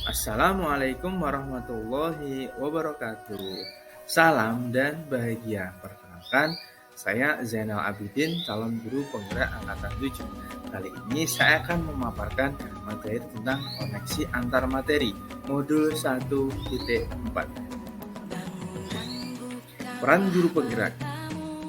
Assalamualaikum warahmatullahi wabarakatuh. Salam dan bahagia. Perkenalkan, saya Zainal Abidin, calon guru penggerak angkatan 7. Kali ini saya akan memaparkan materi tentang koneksi antar materi, modul 1.4. Peran guru penggerak.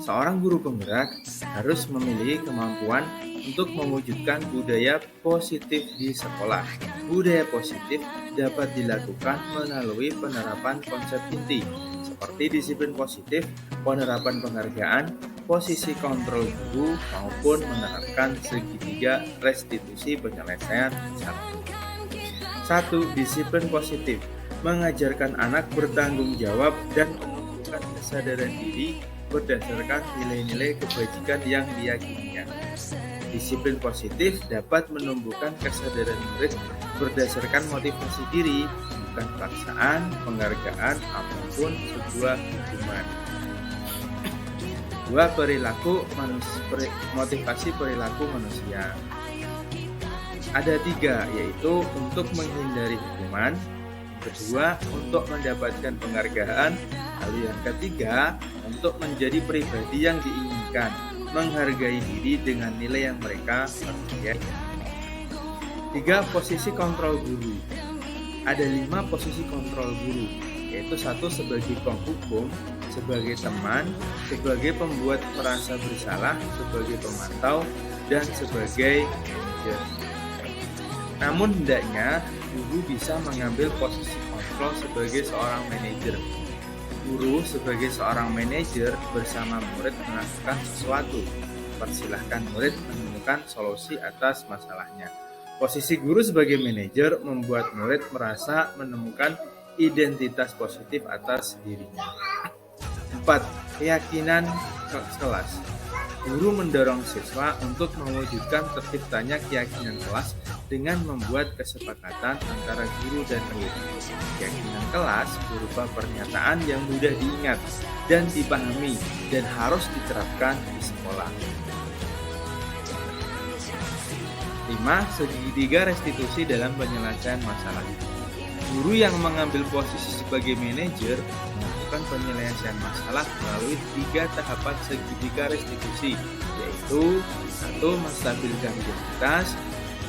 Seorang guru penggerak harus memiliki kemampuan untuk mewujudkan budaya positif di sekolah. Budaya positif dapat dilakukan melalui penerapan konsep inti, seperti disiplin positif, penerapan penghargaan, posisi kontrol guru, maupun menerapkan segitiga restitusi penyelesaian masalah. 1. Disiplin positif. Mengajarkan anak bertanggung jawab dan menumbuhkan kesadaran diri berdasarkan nilai-nilai kebajikan yang diyakininya. Disiplin positif dapat menumbuhkan kesadaran murid berdasarkan motivasi diri, bukan paksaan, penghargaan, ataupun sebuah hukuman. 2. Motivasi perilaku manusia. Ada 3, yaitu untuk menghindari hukuman, kedua untuk mendapatkan penghargaan, lalu yang ketiga untuk menjadi pribadi yang diinginkan, menghargai diri dengan nilai yang mereka percaya. 3. Posisi kontrol guru. Ada 5 posisi kontrol guru, yaitu 1. Sebagai penghukum, sebagai teman, sebagai pembuat merasa bersalah, sebagai pemantau, dan sebagai manajer. Namun hendaknya guru bisa mengambil posisi kontrol sebagai seorang manajer. Guru sebagai seorang manajer bersama murid melakukan sesuatu. Persilahkan murid menemukan solusi atas masalahnya. Posisi guru sebagai manajer membuat murid merasa menemukan identitas positif atas dirinya. 4. Keyakinan kelas. Guru mendorong siswa untuk mewujudkan terciptanya keyakinan kelas dengan membuat kesepakatan antara guru dan murid. Keyakinan kelas berupa pernyataan yang mudah diingat dan dipahami dan harus diterapkan di sekolah. 5. Segitiga restitusi dalam penyelesaian masalah. Guru yang mengambil posisi sebagai manajer melakukan penyelesaian masalah melalui 3 tahapan segitiga restitusi, yaitu 1. Menstabilkan identitas,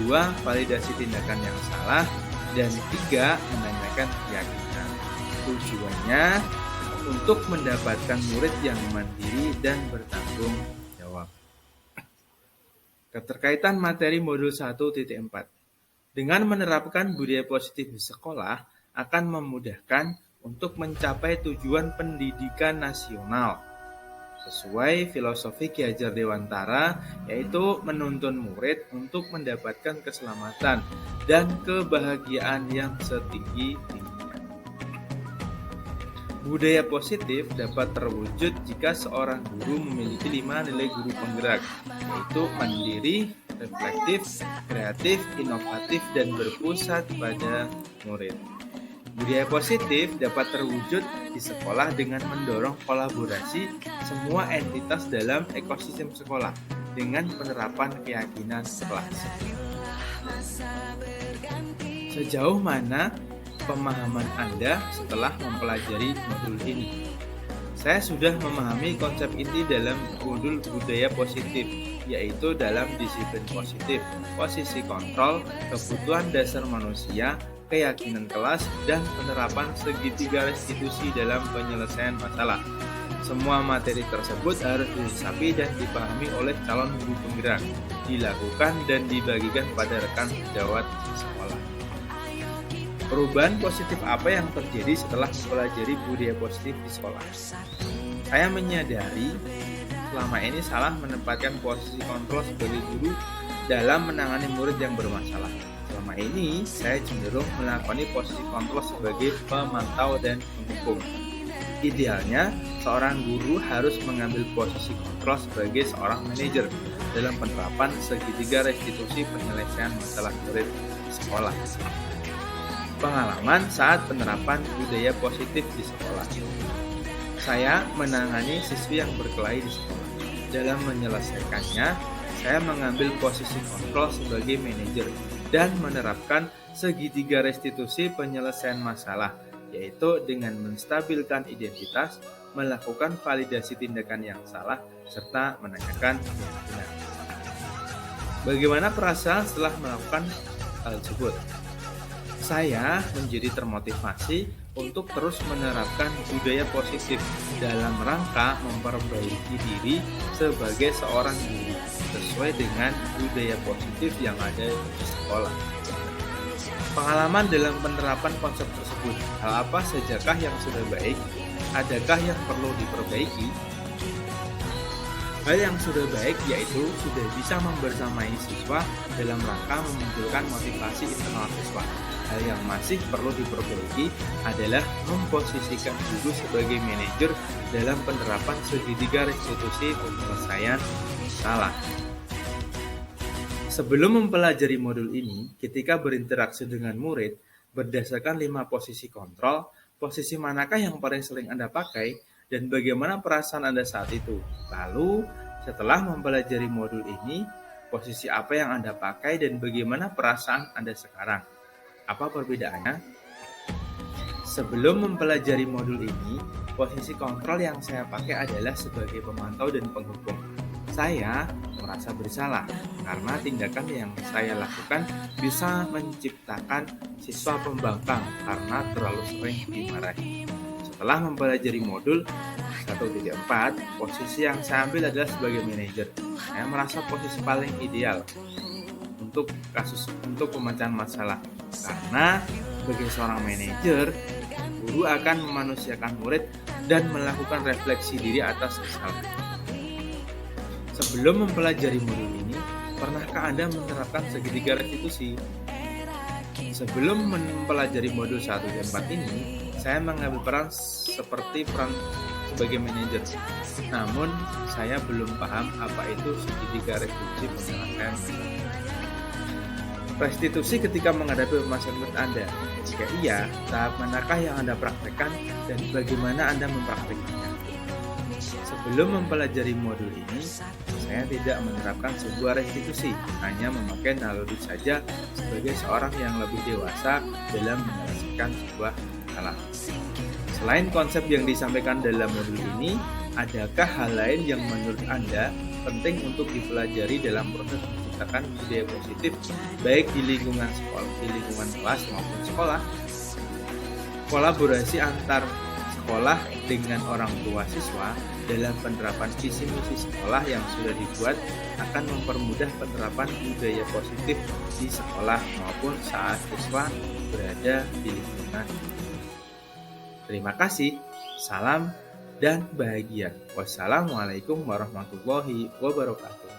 2. Validasi tindakan yang salah, dan 3. Menanyakan keyakinan. Tujuannya untuk mendapatkan murid yang mandiri dan bertanggung jawab. Keterkaitan materi modul 1.4. Dengan menerapkan budaya positif di sekolah akan memudahkan untuk mencapai tujuan pendidikan nasional sesuai filosofi Ki Hajar Dewantara, yaitu menuntun murid untuk mendapatkan keselamatan dan kebahagiaan yang setinggi-tingginya. Budaya positif dapat terwujud jika seorang guru memiliki 5 nilai guru penggerak, yaitu mandiri, reflektif, kreatif, inovatif, dan berpusat pada murid. Budaya positif dapat terwujud di sekolah dengan mendorong kolaborasi semua entitas dalam ekosistem sekolah dengan penerapan keyakinan kelas. Sejauh mana pemahaman Anda setelah mempelajari modul ini? Saya sudah memahami konsep inti dalam modul budaya positif, yaitu dalam disiplin positif, posisi kontrol, kebutuhan dasar manusia, keyakinan kelas, dan penerapan segitiga restitusi dalam penyelesaian masalah. Semua materi tersebut harus diresapi dan dipahami oleh calon guru penggerak, dilakukan dan dibagikan pada rekan sejawat sekolah. Perubahan positif apa yang terjadi setelah mempelajari budaya positif di sekolah? Saya menyadari selama ini salah menempatkan posisi kontrol sebagai guru dalam menangani murid yang bermasalah. Selama ini, saya cenderung melakoni posisi kontrol sebagai pemantau dan penghukum. Idealnya, seorang guru harus mengambil posisi kontrol sebagai seorang manajer dalam penerapan segitiga restitusi penyelesaian masalah murid di sekolah. Pengalaman saat penerapan budaya positif di sekolah. Saya menangani siswi yang berkelahi di sekolah. Dalam menyelesaikannya, saya mengambil posisi kontrol sebagai manajer dan menerapkan segitiga restitusi penyelesaian masalah, yaitu dengan menstabilkan identitas, melakukan validasi tindakan yang salah, serta menanyakan yang benar. Bagaimana perasaan setelah melakukan hal tersebut? Saya menjadi termotivasi untuk terus menerapkan budaya positif dalam rangka memperbaiki diri sebagai seorang guru sesuai dengan budaya positif yang ada di sekolah. Pengalaman dalam penerapan konsep tersebut, hal apa sajakah yang sudah baik? Adakah yang perlu diperbaiki? Hal yang sudah baik yaitu sudah bisa membersamai siswa dalam rangka memunculkan motivasi internal siswa. Hal yang masih perlu diperbaiki adalah memposisikan guru sebagai manajer dalam penerapan segitiga restitusi penyelesaian masalah. Sebelum mempelajari modul ini, ketika berinteraksi dengan murid, berdasarkan 5 posisi kontrol, posisi manakah yang paling sering Anda pakai, dan bagaimana perasaan Anda saat itu? Lalu, setelah mempelajari modul ini, posisi apa yang Anda pakai dan bagaimana perasaan Anda sekarang? Apa perbedaannya? Sebelum mempelajari modul ini, posisi kontrol yang saya pakai adalah sebagai pemantau dan penghukum. Saya merasa bersalah karena tindakan yang saya lakukan bisa menciptakan siswa pembangkang karena terlalu sering dimarahi. Setelah mempelajari modul 1.4, posisi yang saya ambil adalah sebagai manajer. Saya merasa posisi paling ideal untuk pemecahan masalah karena sebagai seorang manajer, guru akan memanusiakan murid dan melakukan refleksi diri atas kesalahan. Sebelum mempelajari modul ini, pernahkah Anda menerapkan segitiga restitusi? Sebelum mempelajari modul 1.4 ini, saya mengambil peran sebagai manajer. Namun, saya belum paham apa itu segitiga restitusi penyelesaian masalah. Restitusi ketika menghadapi masalah menurut Anda. Jika iya, tahap manakah yang Anda praktekkan dan bagaimana Anda mempraktekannya? Sebelum mempelajari modul ini, saya tidak menerapkan sebuah restitusi, hanya memakai naluri saja sebagai seorang yang lebih dewasa dalam menyelesaikan sebuah masalah. Selain konsep yang disampaikan dalam modul ini, adakah hal lain yang menurut Anda penting untuk dipelajari dalam proses menciptakan budaya positif baik di lingkungan sekolah, di lingkungan kelas maupun sekolah? Kolaborasi antar sekolah dengan orang tua siswa dalam penerapan visi misi sekolah yang sudah dibuat akan mempermudah penerapan budaya positif di sekolah maupun saat siswa berada di lingkungan. Terima kasih, salam dan bahagia. Wassalamualaikum warahmatullahi wabarakatuh.